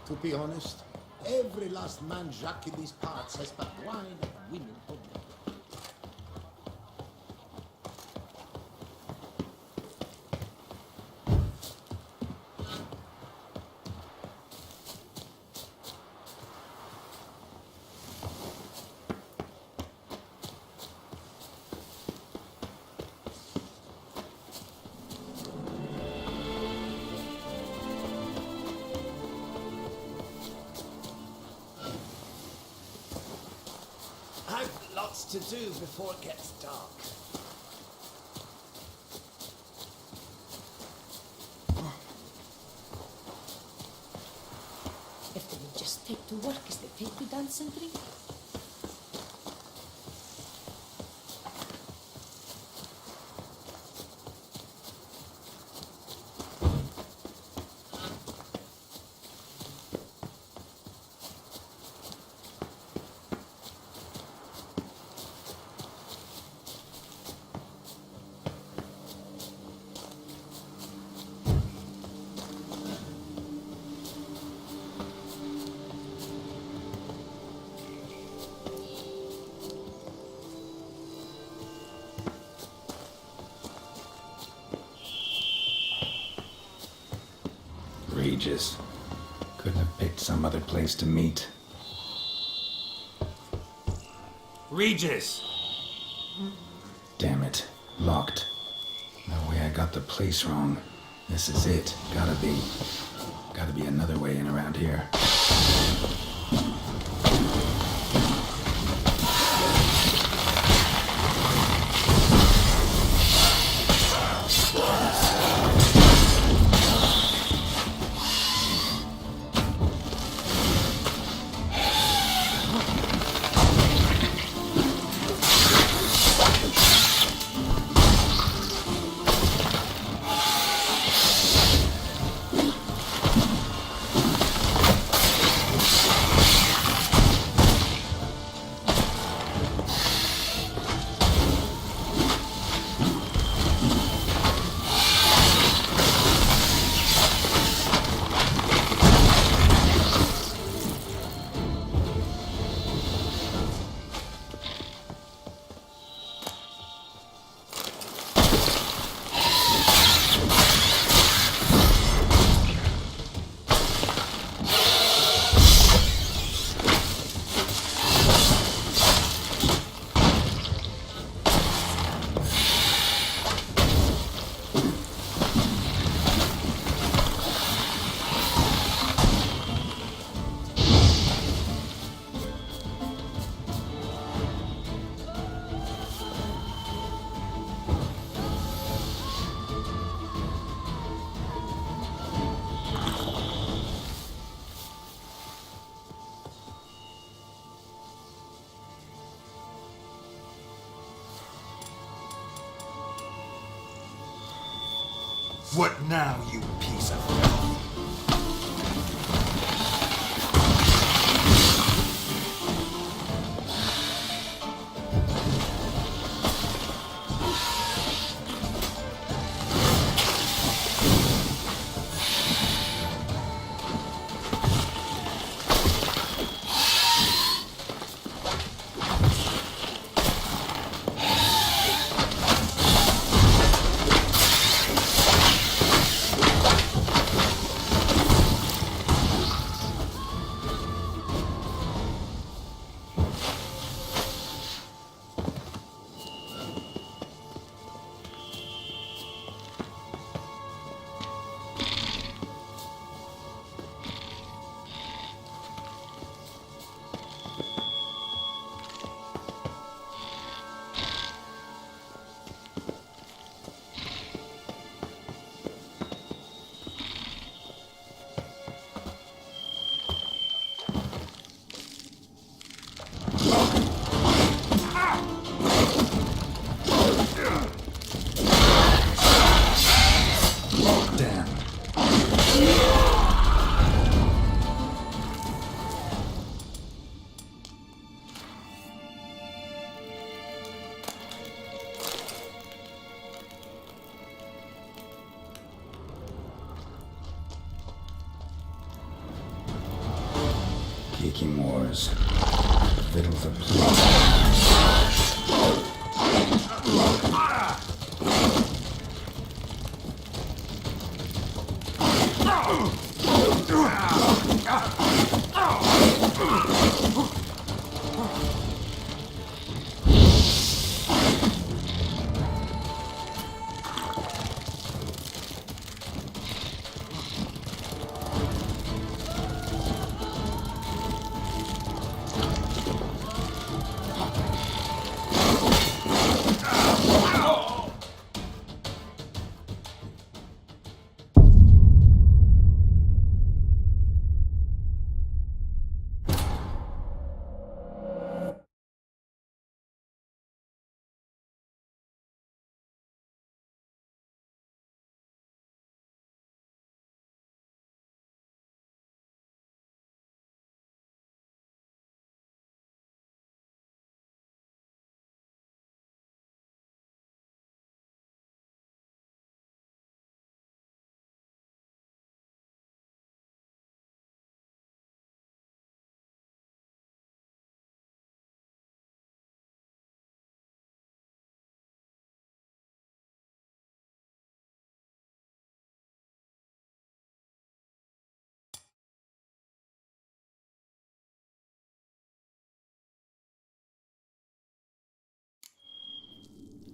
To be honest, every last man Jacques in these parts has but wine and women to make. I've lots to do before it gets dark. If they would just take to work as they take to dance and drink. Regis. Couldn't have picked some other place to meet. Regis! Damn it. Locked. No way I got the place wrong. This is it. Gotta be. Gotta be another way in around here. What now, you piece of filth? Kicking wars. Vittles of plot.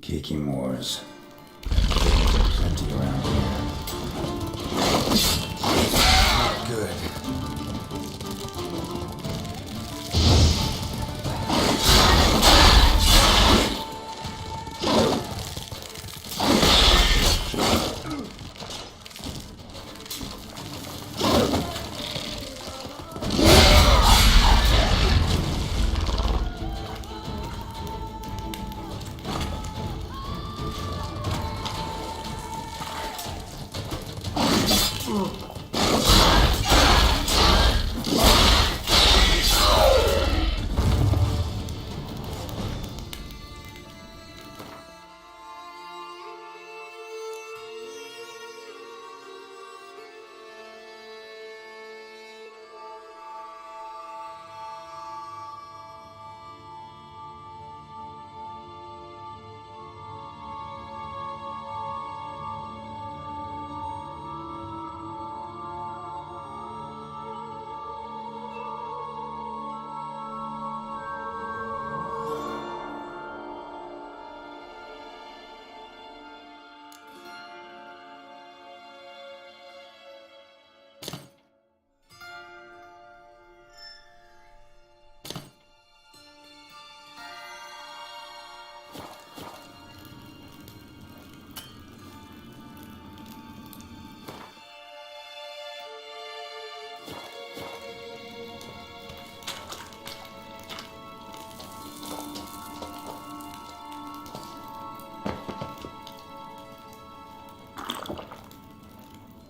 Kicking wars. Plenty around here. Not good.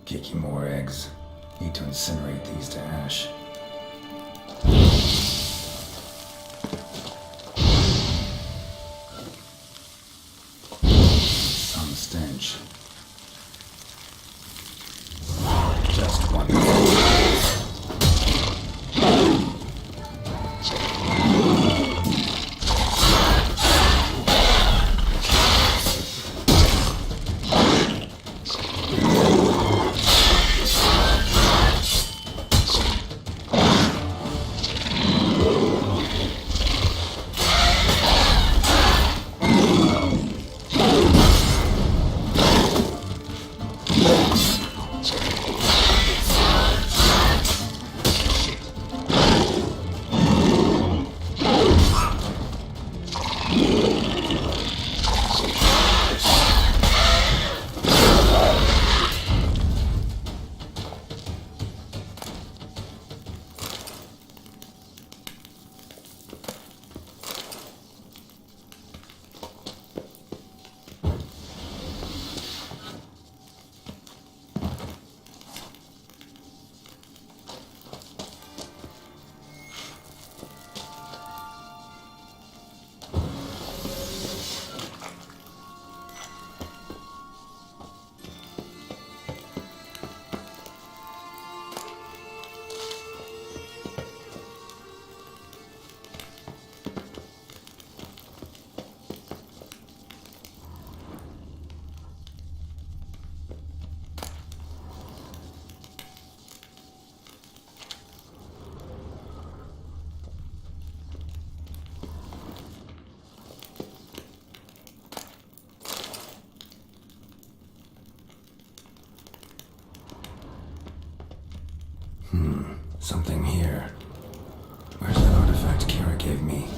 Kicking more eggs. Need to incinerate these to ash. Some stench. Just one. Something here. Where's that artifact Kira gave me?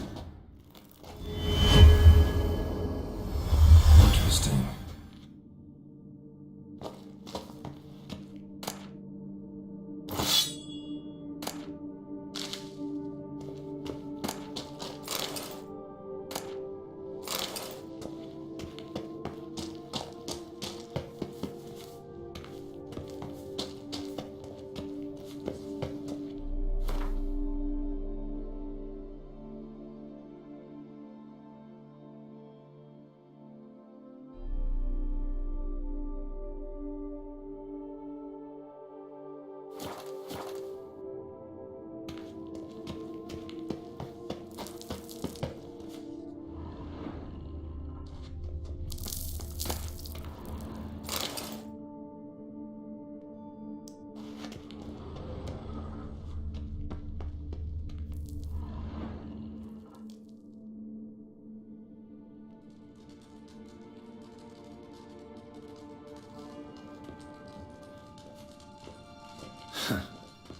Interesting.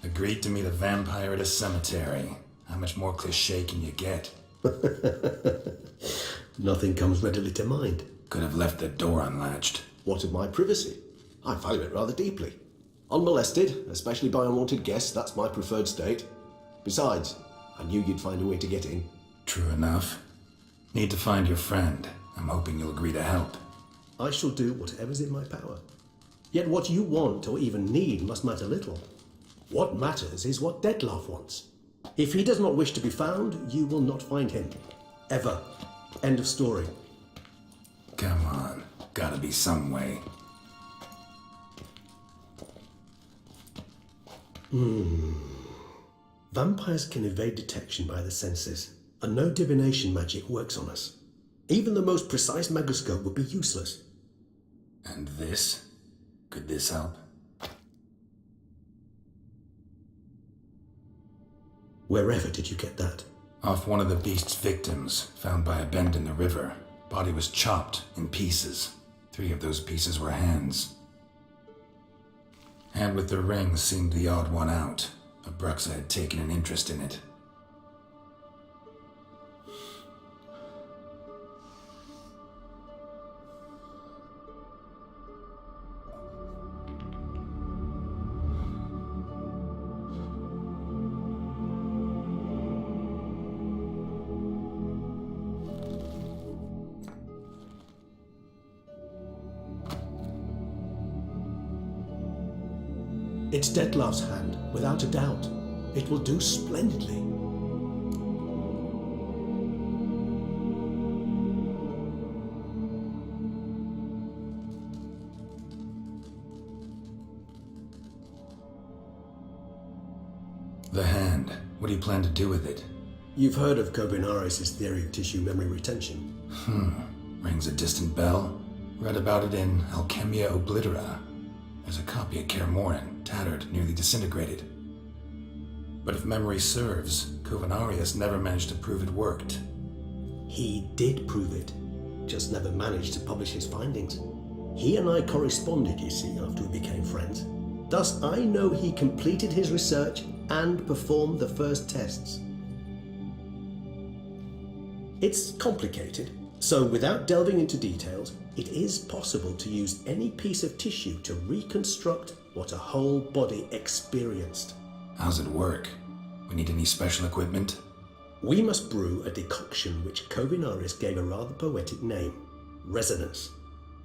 Agreed to meet a vampire at a cemetery. How much more cliché can you get? Nothing comes readily to mind. Could have left the door unlatched. What of my privacy? I value it rather deeply. Unmolested, especially by unwanted guests, that's my preferred state. Besides, I knew you'd find a way to get in. True enough. Need to find your friend. I'm hoping you'll agree to help. I shall do whatever's in my power. Yet what you want or even need must matter little. What matters is what Dettlaff wants. If he does not wish to be found, you will not find him. Ever. End of story. Come on. Gotta be some way. Vampires can evade detection by the senses, and no divination magic works on us. Even the most precise megoscope would be useless. And this? Could this help? Wherever did you get that? Off one of the beast's victims, found by a bend in the river. Body was chopped in pieces. 3 of those pieces were hands. Hand with the ring seemed the odd one out. Abruxa had taken an interest in it. It's Dettlaff's hand, without a doubt. It will do splendidly. The hand. What do you plan to do with it? You've heard of Kobinaris' theory of tissue memory retention. Rings a distant bell. Read about it in Alchemia Oblitera. There's a copy at Kermoran, tattered, nearly disintegrated. But if memory serves, Kobinarius never managed to prove it worked. He did prove it, just never managed to publish his findings. He and I corresponded, you see, after we became friends. Thus, I know he completed his research and performed the first tests. It's complicated, so without delving into details, it is possible to use any piece of tissue to reconstruct what a whole body experienced. How's it work? We need any special equipment? We must brew a decoction which Kobinaris gave a rather poetic name, resonance.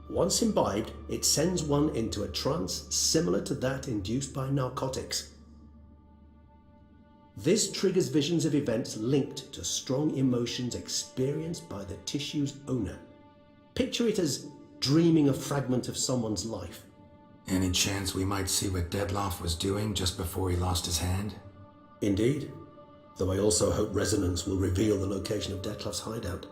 Once imbibed, it sends one into a trance similar to that induced by narcotics. This triggers visions of events linked to strong emotions experienced by the tissue's owner. Picture it as dreaming a fragment of someone's life. Any chance we might see what Dettlaff was doing just before he lost his hand? Indeed, though I also hope resonance will reveal the location of Dettlaff's hideout.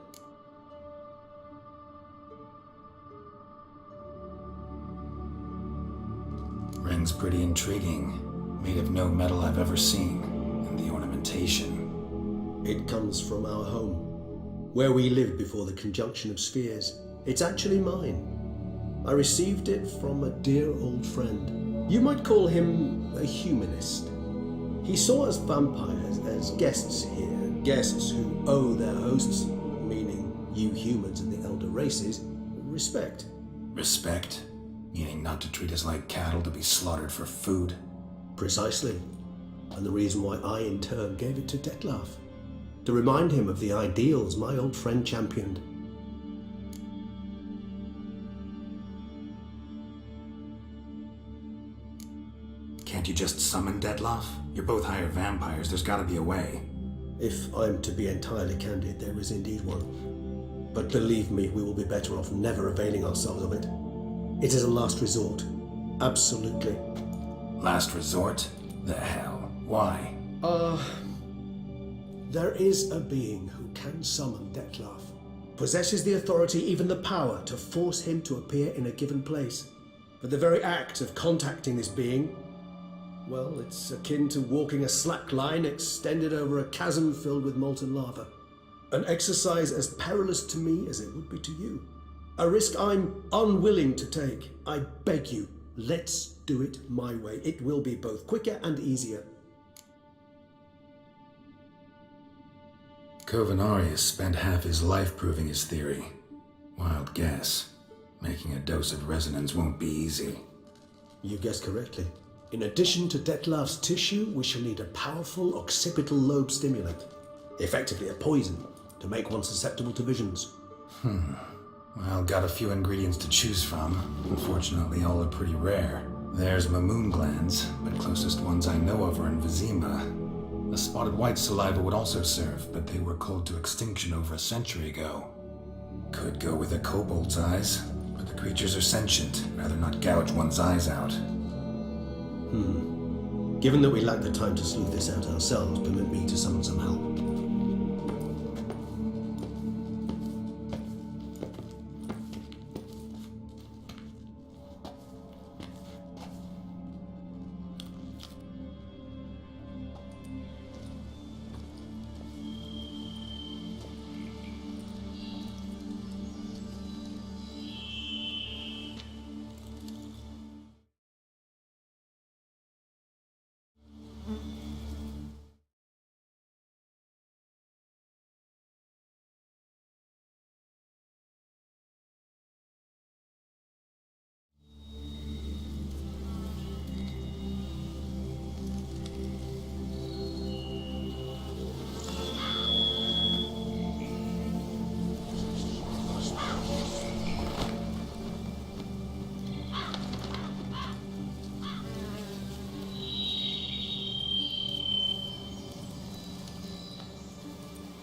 Ring's pretty intriguing. Made of no metal I've ever seen. And the ornamentation. It comes from our home, where we lived before the conjunction of spheres. It's actually mine. I received it from a dear old friend. You might call him a humanist. He saw us vampires as guests here, guests who owe their hosts, meaning you humans and the elder races, respect. Respect? Meaning not to treat us like cattle to be slaughtered for food? Precisely. And the reason why I, in turn, gave it to Detlef. To remind him of the ideals my old friend championed. Can't you just summon Detlef? You're both hired vampires, there's gotta be a way. If I'm to be entirely candid, there is indeed one. But believe me, we will be better off never availing ourselves of it. It is a last resort. Absolutely. Last resort? The hell? Why? There is a being who can summon Detlef. Possesses the authority, even the power, to force him to appear in a given place. But the very act of contacting this being, well, it's akin to walking a slack line extended over a chasm filled with molten lava. An exercise as perilous to me as it would be to you. A risk I'm unwilling to take. I beg you, let's do it my way. It will be both quicker and easier. Covenarius spent half his life proving his theory. Wild guess. Making a dose of resonance won't be easy. You guessed correctly. In addition to Detlef's tissue, we shall need a powerful occipital lobe stimulant. Effectively a poison, to make one susceptible to visions. Well, got a few ingredients to choose from. Unfortunately, all are pretty rare. There's mamoon glands, but closest ones I know of are in Vizima. A spotted white saliva would also serve, but they were cold to extinction over a century ago. Could go with a kobold's eyes, but the creatures are sentient. Rather not gouge one's eyes out. Given that we lack the time to sleuth this out ourselves, permit me to summon some help.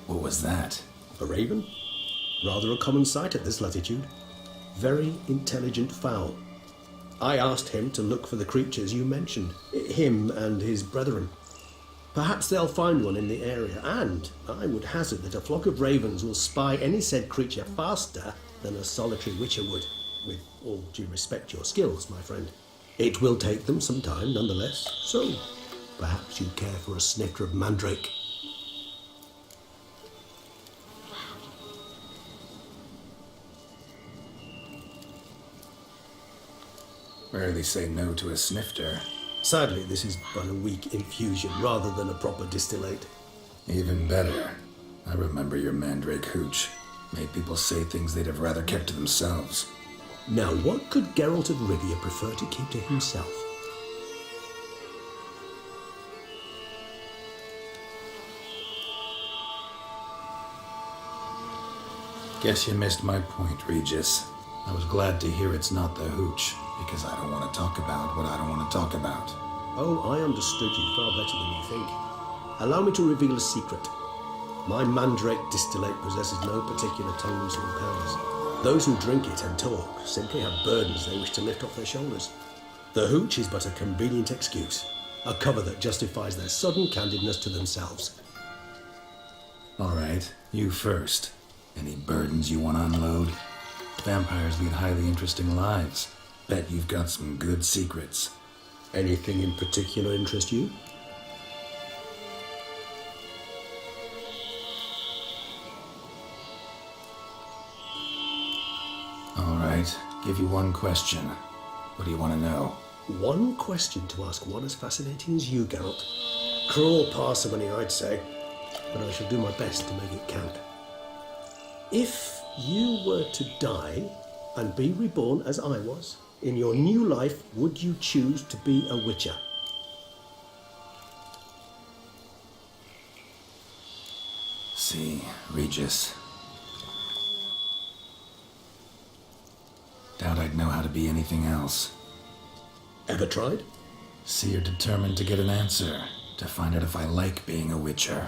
What was that? A raven? Rather a common sight at this latitude. Very intelligent fowl. I asked him to look for the creatures you mentioned, him and his brethren. Perhaps they'll find one in the area, and I would hazard that a flock of ravens will spy any said creature faster than a solitary witcher would. With all due respect to your skills, my friend. It will take them some time, nonetheless, so perhaps you'd care for a snifter of mandrake. Rarely say no to a snifter. Sadly, this is but a weak infusion rather than a proper distillate. Even better. I remember your mandrake hooch. Made people say things they'd have rather kept to themselves. Now, what could Geralt of Rivia prefer to keep to himself? Guess you missed my point, Regis. I was glad to hear it's not the hooch, because I don't want to talk about what I don't want to talk about. Oh, I understood you far better than you think. Allow me to reveal a secret. My mandrake distillate possesses no particular tongue-loosening powers. Those who drink it and talk simply have burdens they wish to lift off their shoulders. The hooch is but a convenient excuse, a cover that justifies their sudden candidness to themselves. All right, you first. Any burdens you want to unload? Vampires lead highly interesting lives. Bet you've got some good secrets. Anything in particular interest you? All right, give you one question. What do you want to know? One question to ask one as fascinating as you, Geralt. Cruel parsimony, I'd say, but I shall do my best to make it count. If you were to die and be reborn as I was, in your new life, would you choose to be a witcher? See, Regis. Doubt I'd know how to be anything else. Ever tried? See, you're determined to get an answer, to find out if I like being a witcher.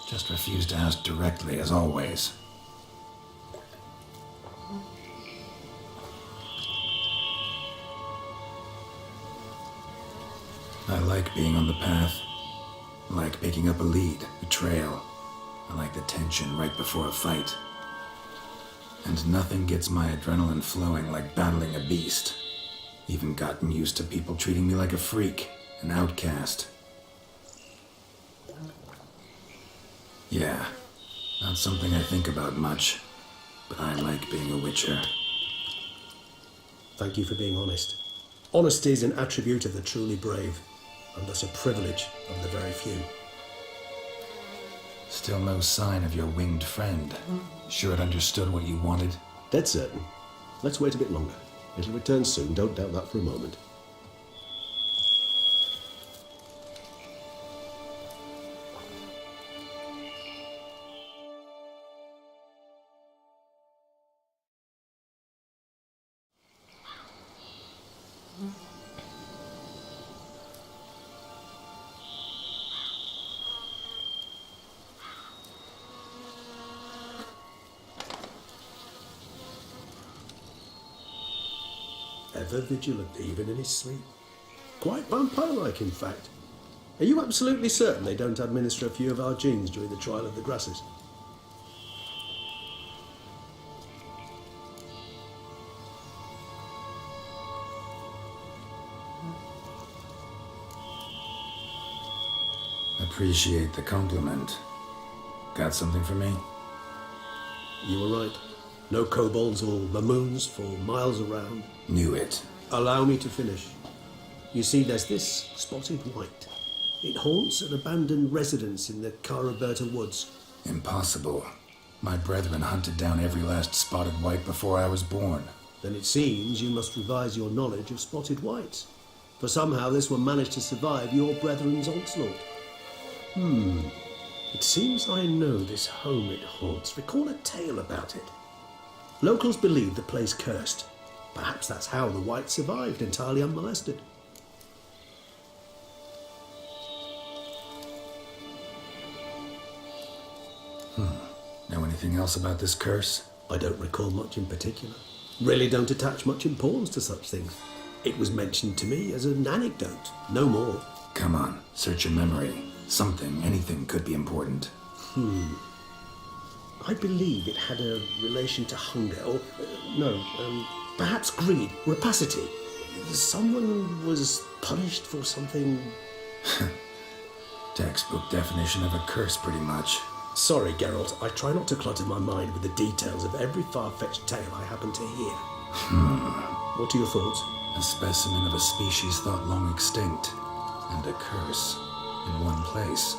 Just refuse to ask directly, as always. I like being on the path. I like picking up a lead, a trail. I like the tension right before a fight. And nothing gets my adrenaline flowing like battling a beast. Even gotten used to people treating me like a freak, an outcast. Yeah, not something I think about much, but I like being a witcher. Thank you for being honest. Honesty is an attribute of the truly brave, and thus a privilege of the very few. Still no sign of your winged friend. Sure it understood what you wanted? Dead certain. Let's wait a bit longer. It'll return soon, don't doubt that for a moment. Ever vigilant, even in his sleep. Quite vampire-like, in fact. Are you absolutely certain they don't administer a few of our genes during the trial of the grasses? Appreciate the compliment. Got something for me? You were right. No kobolds or mamoons for miles around. Knew it. Allow me to finish. You see, there's this spotted white. It haunts an abandoned residence in the Caraberta woods. Impossible. My brethren hunted down every last spotted white before I was born. Then it seems you must revise your knowledge of spotted whites. For somehow this one managed to survive your brethren's onslaught. It seems I know this home it haunts. Recall a tale about it. Locals believe the place cursed. Perhaps that's how the white survived, entirely unmolested. Know anything else about this curse? I don't recall much in particular. Really don't attach much importance to such things. It was mentioned to me as an anecdote, no more. Come on, search your memory. Something, anything could be important. I believe it had a relation to hunger, or, perhaps greed, rapacity. Someone was punished for something... Textbook definition of a curse, pretty much. Sorry, Geralt, I try not to clutter my mind with the details of every far-fetched tale I happen to hear. What are your thoughts? A specimen of a species thought long extinct, and a curse in one place.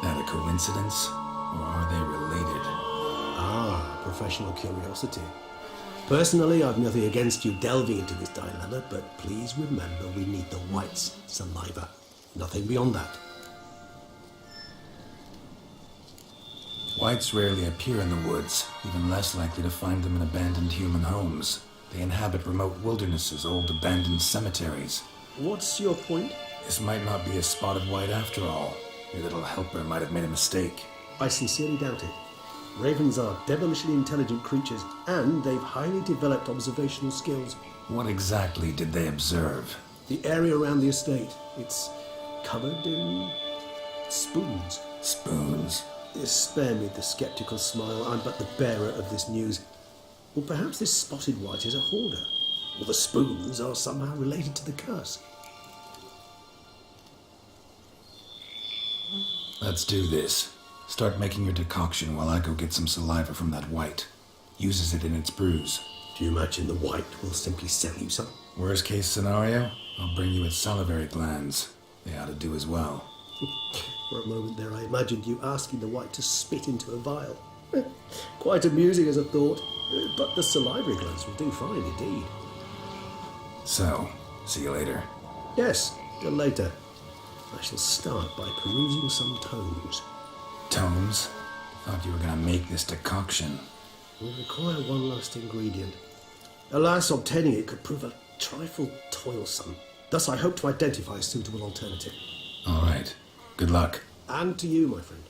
That a coincidence, or are they related? Ah, professional curiosity. Personally, I've nothing against you delving into this dilemma, but please remember we need the white's saliva. Nothing beyond that. Whites rarely appear in the woods, even less likely to find them in abandoned human homes. They inhabit remote wildernesses, old abandoned cemeteries. What's your point? This might not be a spotted white after all. Your little helper might have made a mistake. I sincerely doubt it. Ravens are devilishly intelligent creatures, and they've highly developed observational skills. What exactly did they observe? The area around the estate, it's covered in spoons. Spoons? Spare me the sceptical smile. I'm but the bearer of this news. Or perhaps this spotted white is a hoarder. Or the spoons are somehow related to the curse. Let's do this. Start making your decoction while I go get some saliva from that white. Uses it in its brews. Do you imagine the white will simply sell you some? Worst case scenario, I'll bring you its salivary glands. They ought to do as well. For a moment there, I imagined you asking the white to spit into a vial. Quite amusing as a thought, but the salivary glands will do fine indeed. So, see you later. Yes, till later. I shall start by perusing some tomes. Tomes? Thought you were gonna make this decoction. Will require one last ingredient. Alas, obtaining it could prove a trifle toilsome. Thus I hope to identify a suitable alternative. All right. Good luck. And to you, my friend.